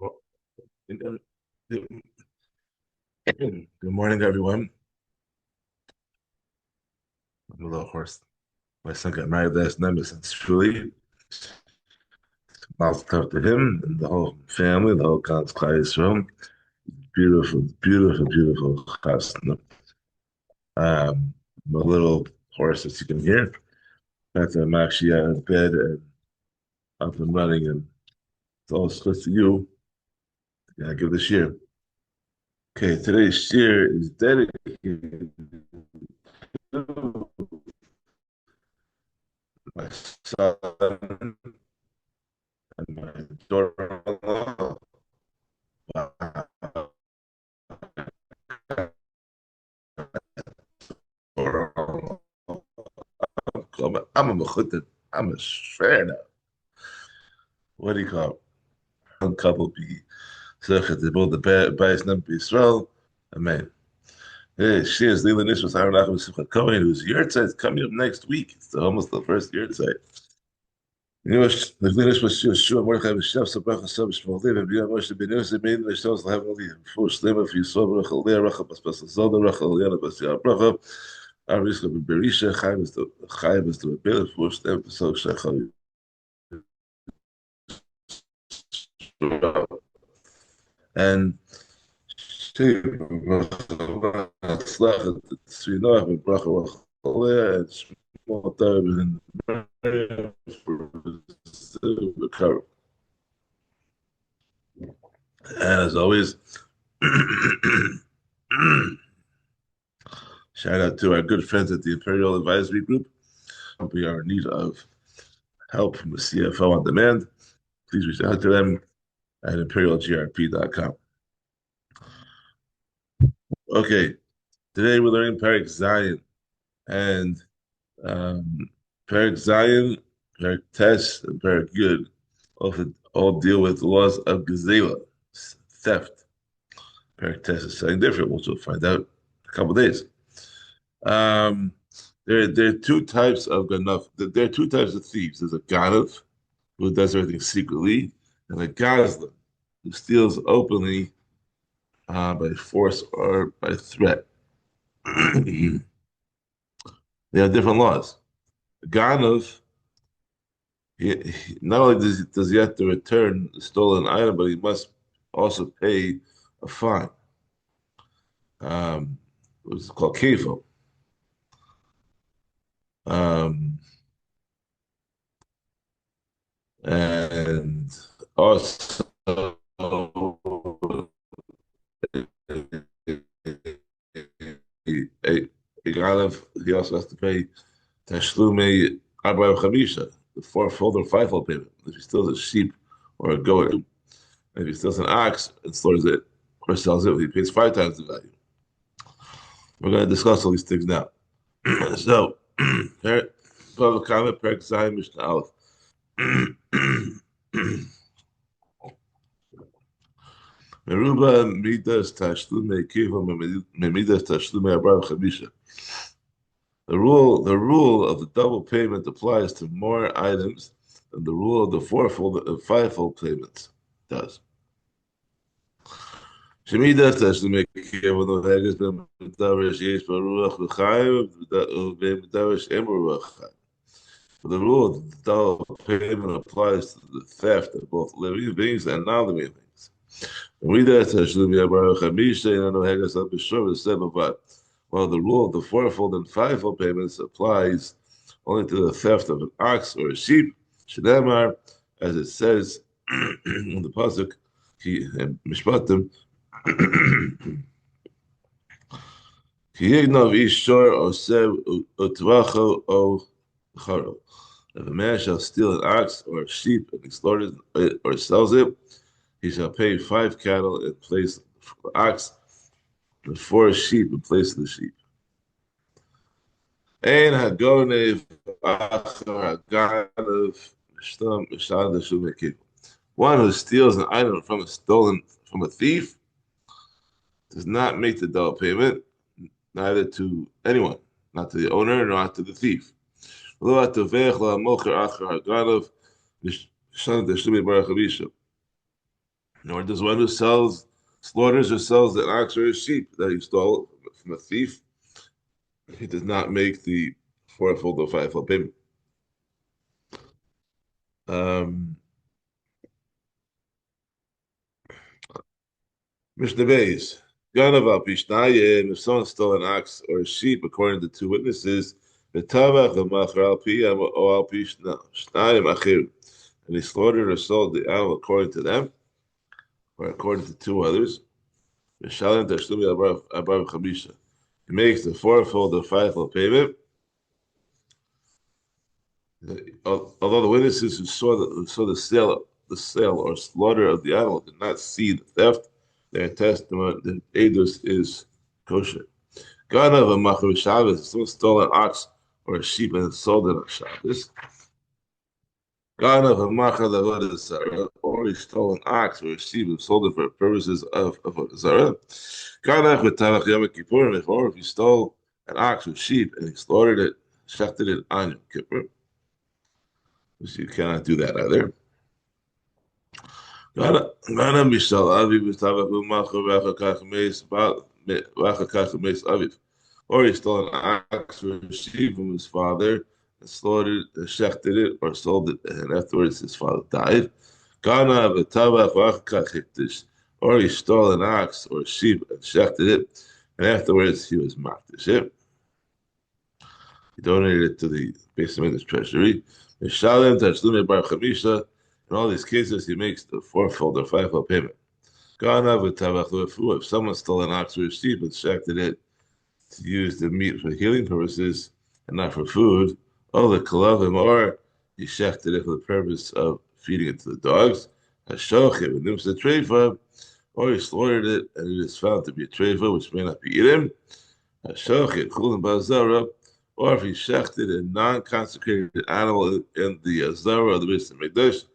Good morning, everyone. I'm a little hoarse. My son got married last night, but since truly, I'll talk to him and the whole family, the whole God's Klal room. Beautiful, beautiful, beautiful chasna. I'm a little hoarse, as you can hear. In fact, I'm actually out of bed and up and running, and it's all supposed to you. Yeah, I give the shiur. Okay, today's shiur is dedicated to my son and my daughter-in-law. I'm a mechutton. I'm a shver now. What do you call it? One couple be sechet to build the base number Israel. Amen. Hey, she's Lila Nishmas Aaron Achim Simchat Cohen, whose yurtzeit coming up next week. It's almost the first yurtzeit. You know, the Nishmas was Shua Mordechai B'Shav Sabrach Hashem Shmuel Lev and B'Yam Moshe Ben Yosef Ben Nishmas Lahem Ali Full Shlema for Yisrael Rachel Leah Rachel Baspas Zoda Rachel Liana Basya Bracha Ariska Berisha Chaim is the Bela Full Shlema So Shachal and she Slach Tzvinoach and Bracha Rachel and Shmuel Tarab and recover. And as always, shout out to our good friends at the Imperial Advisory Group. We are in need of help from the CFO on demand. Please reach out to them at imperialgrp.com. Okay, today we're learning Perek Zion. And Perek Zion, Perek Tes, and Perek Yud all deal with the laws of Gezela, theft. Perek Tes is something different, which we'll find out in a couple of days. There are two types of ganav. There are two types of thieves. There's a ganav who does everything secretly, and a gazlan who steals openly by force or by threat. They have different laws. A ganav, not only does he have to return the stolen item, but he must also pay a fine. Which is called kefil. And also, he also has to pay Tashlume Arba Chamisha, the fourfold or fivefold payment. If he steals a sheep or a goat, and if he steals an ox and slaughters it or sells it, he pays five times the value. We're going to discuss all these things now. So, Bava Kamma, Perek Zion, Mishnah Aleph. Meruba midas tashlume kiva memidas tashlume abrav chamisha. The rule of the double payment applies to more items than the rule of the fourfold and fivefold payments does. Shemidas tashlume kiva no hagas ben medavish yesh baruach v'chayim v'medavish emuruach chayim. The rule of the double payment applies to the theft of both living beings and non-living beings. While the rule of the fourfold and fivefold payments applies only to the theft of an ox or a sheep, Shedemar, as it says in the pasuk, Mishpatim, if a man shall steal an ox or a sheep and he slaughters it or sells it, he shall pay 5 cattle in place of the ox and 4 sheep in place of the sheep. Ein hagonev achar haganav mishtam mishad l'shum. One who steals an item from a thief does not make the double payment, neither to anyone, not to the owner, nor to the thief. Nor does one who slaughters or sells an ox or a sheep that he stole from a thief, he does not make the fourfold or fivefold payment. Um, Mishnah Beis. Ganav Pishnayim, if someone stole an ox or a sheep, according to two witnesses, V'tavach v'machar al pi o al pi shnayim achir, and he slaughtered or sold the animal according to them, or according to two others, V'shalim tashlumi abar chamisha. He makes the fourfold or fivefold payment. Although the witnesses who saw the sale or slaughter of the animal did not see the theft, their testimony, the edus is kosher. Ganav a machar Shabbos, someone stole an ox or a sheep and sold it on Shabbos. Ganav a machar the Zara, or he stole an ox or a sheep and sold it for purposes of Zara. Ganav v'tavach Yom Kippurim, or if he stole an ox or sheep and he slaughtered it, shechted it on Yom Kippur. So you cannot do that either. Or he stole an ox or a sheep from his father and slaughtered, shechted it, or sold it, and afterwards his father died. Or he stole an ox or a sheep and shechted it, and afterwards he was makdish it. He donated it to the Beis Hamikdash treasury. In all these cases, he makes the fourfold or fivefold payment. If someone stole an ox or a sheep and shechted it to use the meat for healing purposes and not for food, or he shechted it for the purpose of feeding it to the dogs, or he slaughtered it and it is found to be a treifa, which may not be eaten, or if he shechted a non-consecrated animal in the Azara of the Beis Hamikdash,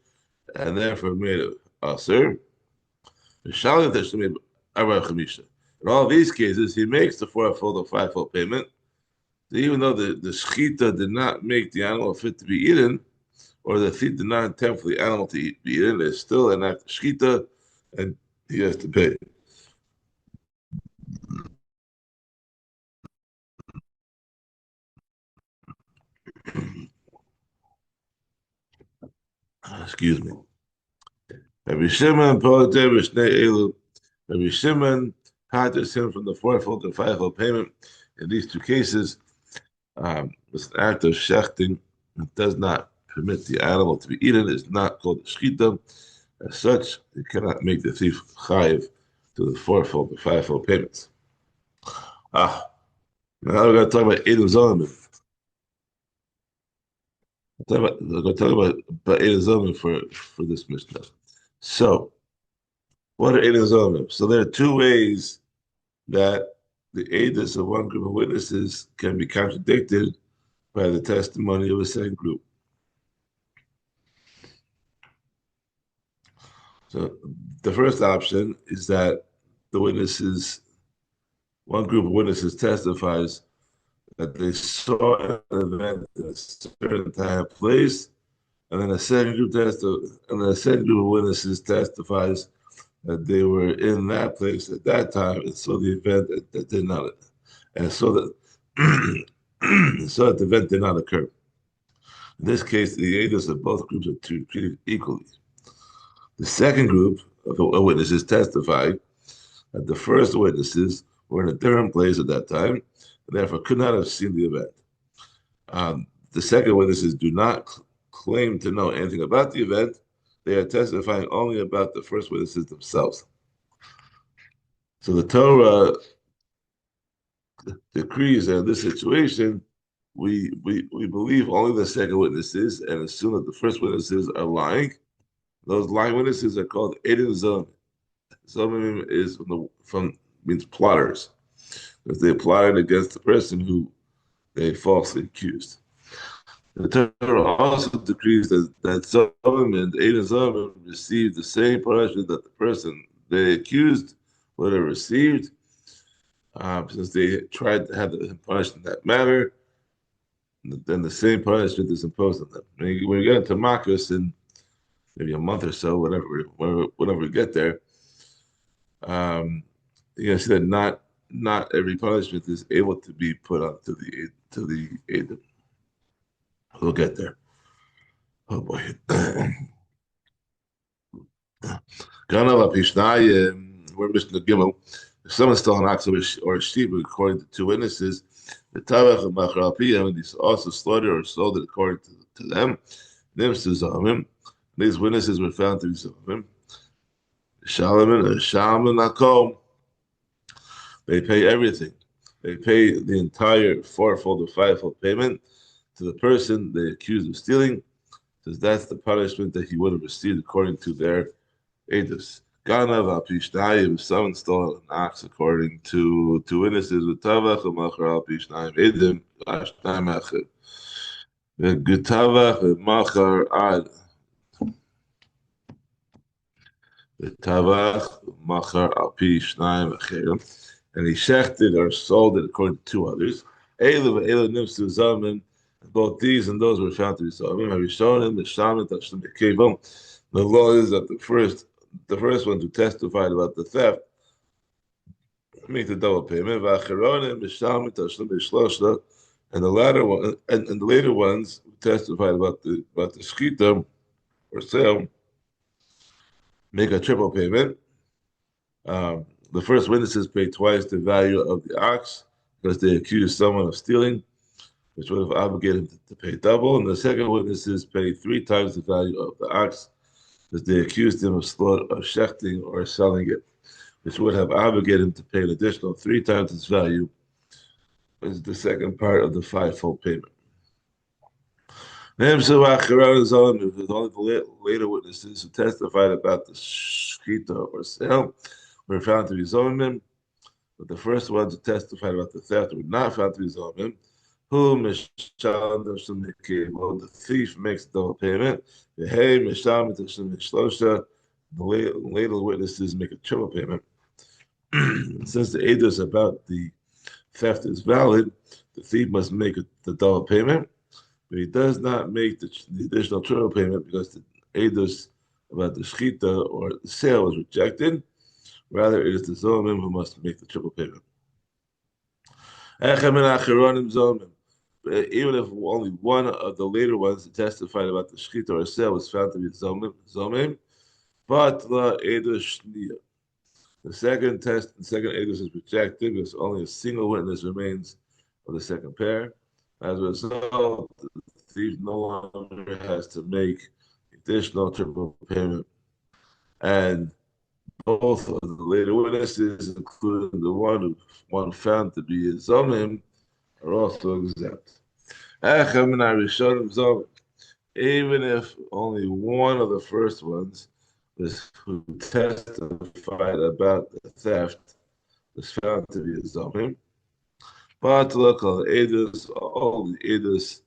and therefore made it aser. In all these cases, he makes the fourfold or fivefold payment. So even though the shechita did not make the animal fit to be eaten, or the thief did not intend for the animal to be eaten, there's still an act of shechita, and he has to pay. Excuse me. Rabbi Shimon patches him from the fourfold and fivefold payment in these two cases. It's an act of shechting. It does not permit the animal to be eaten. It's not called shechita. As such, you cannot make the thief chayiv to the fourfold and fivefold payments. Now we're going to talk about Eidim Zomemim. We're going to talk about Eidim Zomemim for this Mishnah. So, what are Eidim Zomemim? So there are two ways that the edus of one group of witnesses can be contradicted by the testimony of a second group. So the first option is that one group of witnesses testifies that they saw an event at a certain time and place, and then a second group of witnesses testifies that they were in that place at that time and saw the event that did not, and so that so that the event did not occur. In this case, the edus of both groups are treated equally. The second group of witnesses testify that the first witnesses were in a different place at that time, and therefore could not have seen the event. The second witnesses do not claim to know anything about the event. They are testifying only about the first witnesses themselves. So the Torah decrees that in this situation, we believe only the second witnesses and assume that the first witnesses are lying. Those lying witnesses are called Eidim Zomemim. Zomemim is means plotters, because they plotted against the person who they falsely accused. The Torah also decrees that Zomemim and Eidim Zomemim received the same punishment that the person they accused would have received, since they tried to have them punished in that manner. Then the same punishment is imposed on them. When you get into Makos in maybe a month or so, whenever we get there. You're gonna see that not every punishment is able to be put onto the Eidim. We'll get there. Oh boy. Ganav Apishnayim, we're Mishnah Gimel. If someone stole an ox or a sheep according to two witnesses, the Tavach of Machar Alpiyah, and he's also slaughtered or sold it according to them, Nims to Zomim. These witnesses were found to be Zomim. Shalaman and Shalman Akom, they pay everything. They pay the entire fourfold or fivefold payment to the person they accuse of stealing, because that's the punishment that he would have received according to their edus. Ganav Apishnayim, if someone stole an ox according to two witnesses with Tavach and Machar Apishnayim Eidim, Ashnayim Echad. The Gutavach and Machar Ad. The Tavach, Machar Apishnayim Echad. And he shechted or sold it according to two others. Both these and those were found to be Zomim. Have you shown him the Shaman Tashlim Kevom? The law is that the first ones who testified about the theft make the double payment. And the latter one and the later ones who testified about the shchita or sale make a triple payment. The first witnesses pay twice the value of the ox because they accused someone of stealing, which would have obligated him to pay double. And the second witnesses pay 3 times the value of the ox because they accused him of shechting or selling it, which would have obligated him to pay an additional 3 times its value, which is the second part of the fivefold payment. There's only the later witnesses who testified about the shchita or sale were found to be Zomemim, but the first ones who testified about the theft were not found to be Zomemim. The thief makes the double payment. The later witnesses make a triple payment. Since the edus about the theft is valid, the thief must make the double payment, but he does not make the additional triple payment because the edus about the shchita or the sale was rejected. Rather, it is the Zomim who must make the triple payment. Even if only one of the later ones that testified about the shchita or sale was found to be Zomim, but the edus shniya. The second edus is rejected because only a single witness remains of the second pair. As a result, the thief no longer has to make additional triple payment, and both of the later witnesses, including the one found to be a Zomim, are also exempt. Even if only one of the first ones who testified about the theft was found to be a Zomim, but look, all the edus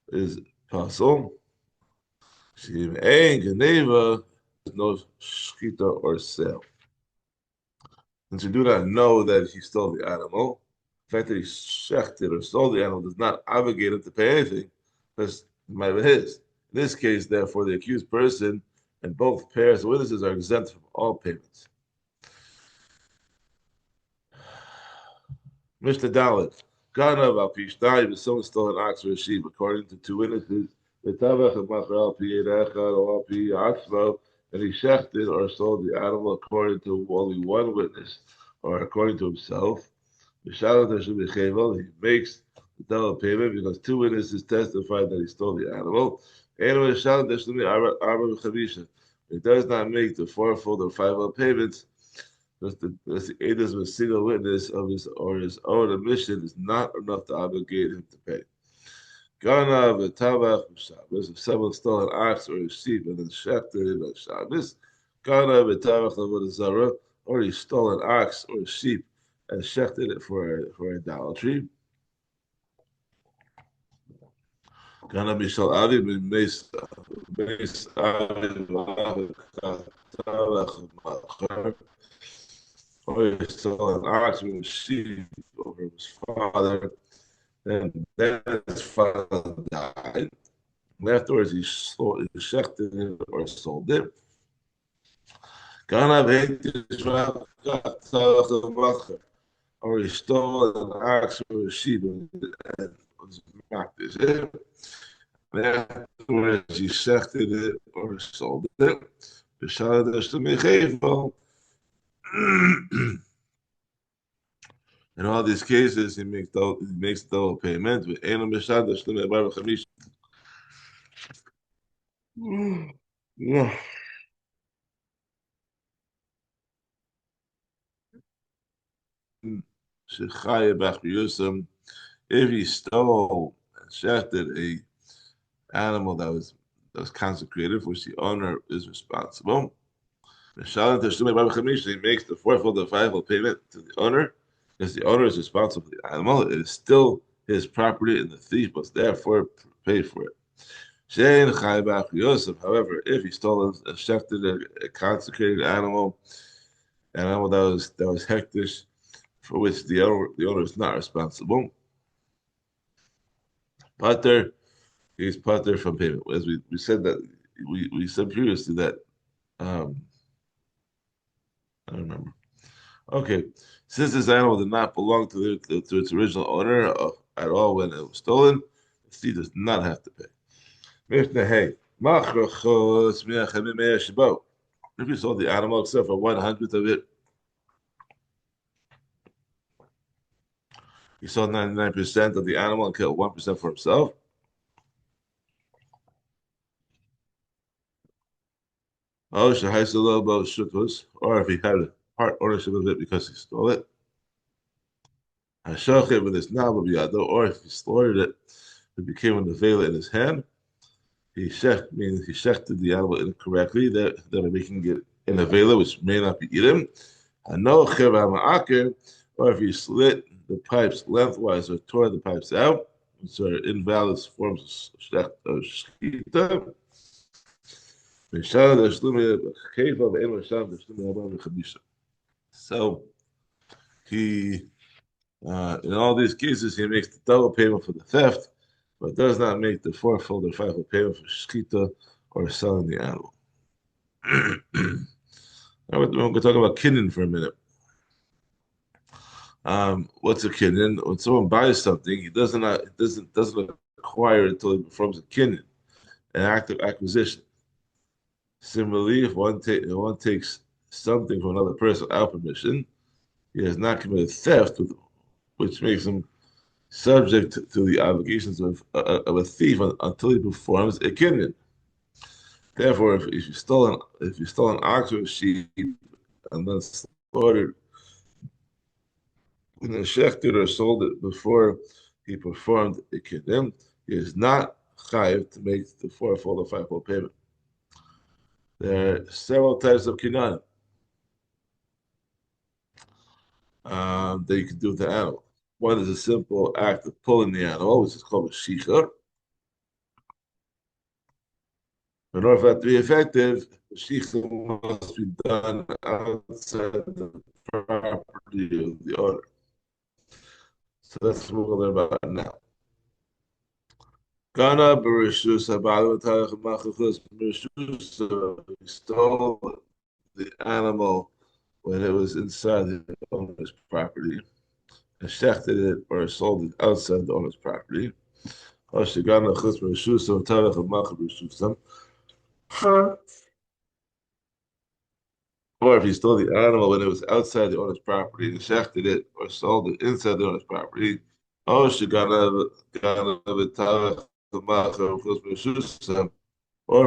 is possible. No shchita or sale. Since you do not know that he stole the animal, the fact that he shechted or sold the animal does not obligate him to pay anything. That's might be his. In this case, therefore, the accused person and both pairs of witnesses are exempt from all payments. Mishnah Dalet. Ganav al pishnai, if someone stole an ox or a sheep, according to two witnesses, the tavach of machar al pi echad or al pi atzmo, and he shechted or sold the animal according to only one witness or according to himself. He makes the double payment because two witnesses testified that he stole the animal. He does not make the fourfold or fivefold payments because the edus of a single witness of his own admission is not enough to obligate him to pay. If someone stole an ox or a sheep and then shechted it on Shabbos, or he stole an ox or a sheep and shechted it for idolatry. Or he stole an ox or a sheep over his father, and then his father died. And afterwards, he shechted it or sold it. Ganav or he stole an ox or a sheep and was mocked as it. And afterwards, he shechted it or sold it. In all these cases, he makes double payment. Yeah. If he stole and shechted a animal that was consecrated, for which the owner is responsible, he makes the fourfold of fivefold payment to the owner, because the owner is responsible for the animal. It is still his property, and the thief must therefore pay for it. However, if he stole and shechted a consecrated animal, an animal that was hektish, for which the owner is not responsible, pater, he's pater from payment. As we said that we said previously that I don't remember. Okay, since this animal did not belong to its original owner at all when it was stolen, the seed does not have to pay. Mishnah Hey, if you sold the animal except for 1/100th of it, he sold 99% of the animal and killed 1% for himself. Oh, or if he had part ownership of it because he stole it. Hashochet with his nabel biyado, or if he slaughtered it, it became an avela in his hand. Means he shechted the animal incorrectly, that by making it an avela, which may not be eaten. Hano cheva ma'aker, or if he slit the pipes lengthwise or tore the pipes out, which are invalid forms of shechita. So he, in all these cases, he makes the double payment for the theft, but does not make the fourfold or fivefold payment for shechita or selling the animal. Now we're going to talk about Kinyan for a minute. What's a Kinyan? When someone buys something, he doesn't acquire it until he performs a Kinyan, an act of acquisition. Similarly, if one takes something from another person without permission, he has not committed theft, which makes him subject to the obligations of a thief until he performs a Kinyan. Therefore, if you stole an ox or a sheep and then slaughtered and then shechted or sold it before he performed a Kinyan, he is not chayiv to make the fourfold or fivefold payment. There are several types of Kinyan that you can do with the animal. One is a simple act of pulling the animal, which is called a shiur. In order for that to be effective, the shiur must be done outside the property of the owner. So that's what we're going to learn about now. Gana Barishus stole the animal when it was inside the owner's property and shechted it or sold it outside the owner's property. Or if he stole the animal when it was outside the owner's property and shechted it or sold it inside the owner's property. Or if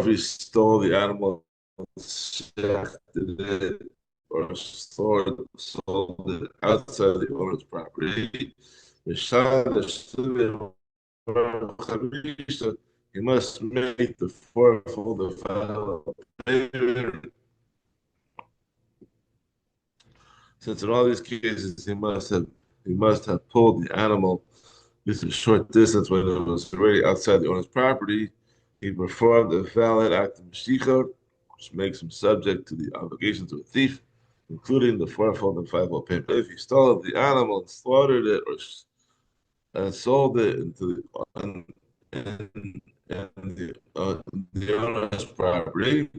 he stole the animal, shechted it, or sold it outside the owner's property, he must make the fourfold of payment. Since in all these cases he must have pulled the animal just a short distance when it was already outside the owner's property, he performed a valid act of shiur, which makes him subject to the obligations of a thief, including the fourfold and fivefold payment. If he stole the animal and slaughtered it and sold it into the and the owner's property.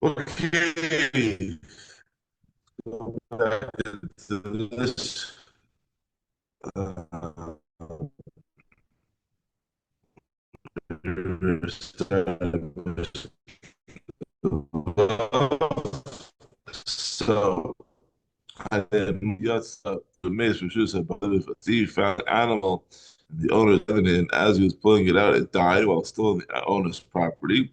Okay, go back into this. Uh, so I did yes, the mace from shoes but if a thief found an animal in the owner's cabinet, and as he was pulling it out, it died while still in the owner's property.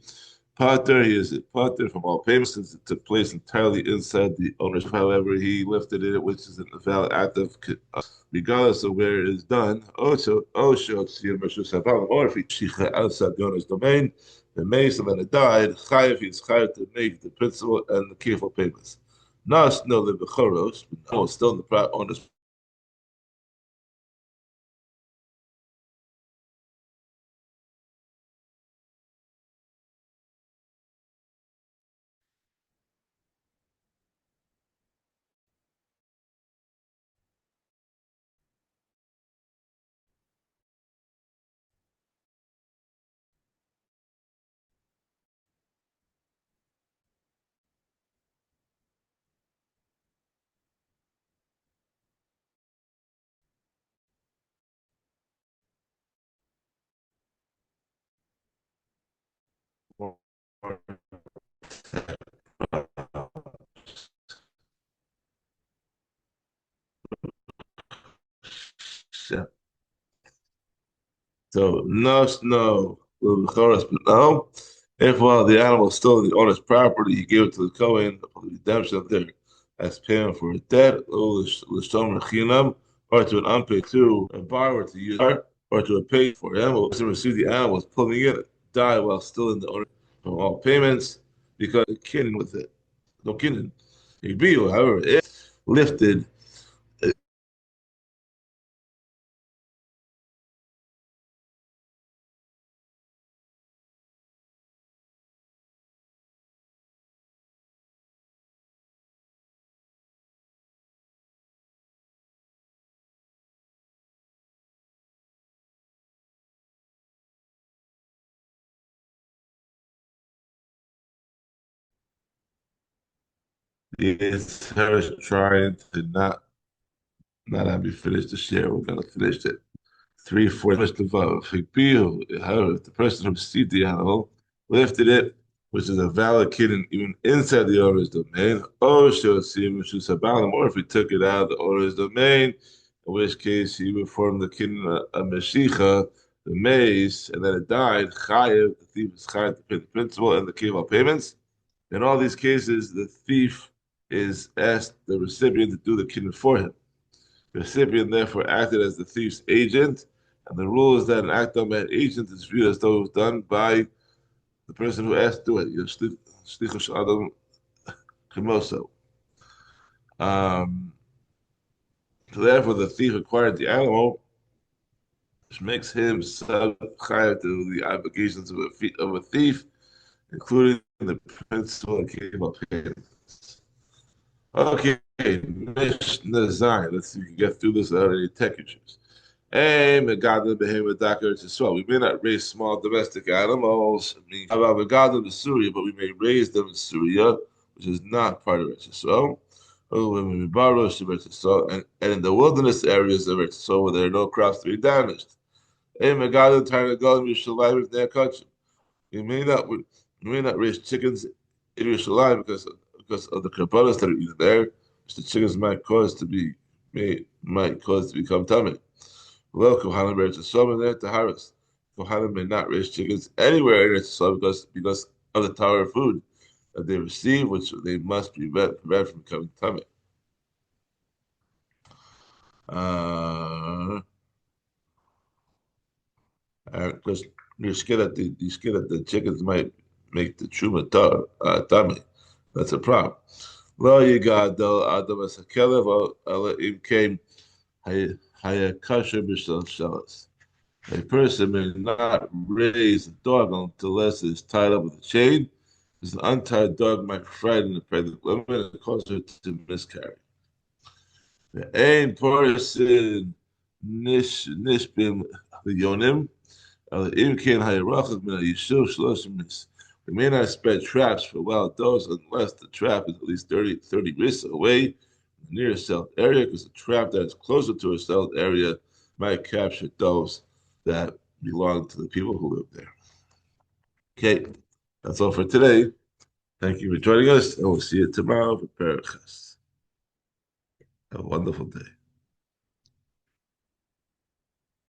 Potter, he is Potter from all payments since it took place entirely inside the owner's. However, he lifted it, which is an valid act of regardless of where it is done. Also, or if he shicha outside the owner's domain, the mace and then it died, chayiv is chayiv to make the principal and the careful payments. Nas no the bechoros, but no, still in the owner's. So no, but no. If while the animal is still in the owner's property, he gave it to the Kohen for the redemption of their as payment for a debt, or to an unpaid to a borrower to use, or to a paid for him, or to receive the animals pulling it, die while still in the owner from all payments, because the Kinyan with it. No Kinyan. However, if lifted. It's her trying to not have me finish the share. We're gonna finish it. Three, four, much the Bava. However, if the person who received the animal lifted it, which is a valid kid even inside the owner's domain, or should see which is about him, or if he took it out of the owner's domain, in which case he would form the kid a meshicha, the maze, and then it died, chayev, the thief is chayev to pay the principal and the kiva payments. In all these cases, the thief is asked the recipient to do the kidney for him. The recipient therefore acted as the thief's agent, and the rule is that an act done by an agent is viewed as though it was done by the person who asked to do it. Shlichush Adam Kimoso. Um, so therefore, the thief acquired the animal, which makes him subject to the obligations of a thief, including the principal and capable payments. Okay, Mishnah Zion. Let's see if we can get through this without any tech issues. Hey, Megadol behemoth dakar Yisrael. We may not raise small domestic animals. I mean, about Megadol in Syria, but we may raise them in Syria, which is not part of Eretz Yisrael. Oh, when we borrow Eretz Yisrael, and in the wilderness areas of Eretz Yisrael, where there are no crops to be damaged. Hey, Megadol trying to go in Yerushalayim if they're country. We may not raise chickens in Yerushalayim because of the karbanos that are eaten there, which the chickens might cause to become tummy. Well, Kohanim Eretz Yisrael there to harvest. Kohanim may not raise chickens anywhere in Eretz Yisrael because of the tower of food that they receive, which they must prevent from becoming tummy. Because you're scared that the chickens might make the truma tummy. That's a problem. Lo yigadol adam as hakelev ala im came hayakasher b'shel shelas. A person may not raise a dog unless it is tied up with a chain, because an untied dog might frighten the pregnant woman and cause her to miscarry. The aim person nishbim yonim imkin hayarachas min yishuv shloshim. We may not spread traps for wild dogs unless the trap is at least 30 risks away from the nearest settled area, because a trap that is closer to a settled area might capture dogs that belong to the people who live there. Okay, that's all for today. Thank you for joining us, and we'll see you tomorrow for Perek. Have a wonderful day.